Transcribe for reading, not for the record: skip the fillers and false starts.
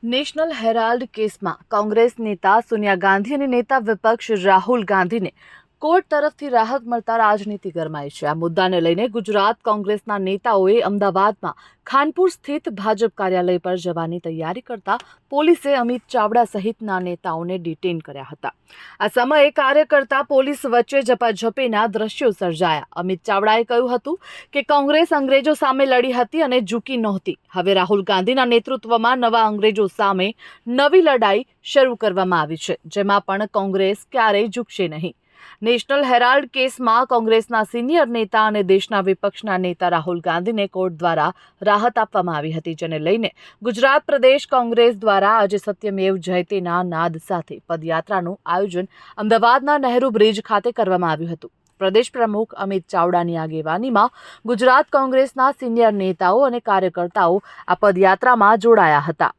National Herald કેસમાં કોંગ્રેસ નેતા સોનિયા ગાંધી અને નેતા વિપક્ષ રાહુલ ગાંધીને કોર્ટ તરફથી રાહત મળતા રાજનીતિ ગરમાઈ છે। આ મુદ્દાને લઈને ગુજરાત કોંગ્રેસના નેતાઓએ અમદાવાદમાં ખાનપુર સ્થિત ભાજપ કાર્યાલય પર જવાની તૈયારી કરતા પોલીસે અમિત ચાવડા સહિતના નેતાઓને ડિટેન કર્યા હતા। આ સમયે કાર્યકર્તા પોલીસ વચ્ચે ઝપાઝપીના દ્રશ્યો સર્જાયા। અમિત ચાવડાએ કહ્યું હતું કે કોંગ્રેસ અંગ્રેજો સામે લડી હતી અને ઝૂકી નહોતી। હવે રાહુલ ગાંધીના નેતૃત્વમાં નવા અંગ્રેજો સામે નવી લડાઈ શરૂ કરવામાં આવી છે, જેમાં પણ કોંગ્રેસ ક્યારેય ઝૂકશે નહીં। નેશનલ હેરાલ્ડ કેસમાં કોંગ્રેસના સિનિયર નેતા અને દેશના વિપક્ષના નેતા રાહુલ ગાંધીને કોર્ટ દ્વારા રાહત આપવામાં આવી હતી, જેને લઈને ગુજરાત પ્રદેશ કોંગ્રેસ દ્વારા આજે સત્યમેવ જયતેના નાદ સાથે પદયાત્રાનું આયોજન અમદાવાદના નહેરુ બ્રિજ ખાતે કરવામાં આવ્યું હતું। પ્રદેશ પ્રમુખ અમિત ચાવડાની આગેવાનીમાં ગુજરાત કોંગ્રેસના સિનિયર નેતાઓ અને કાર્યકર્તાઓ આ પદયાત્રામાં જોડાયા હતા।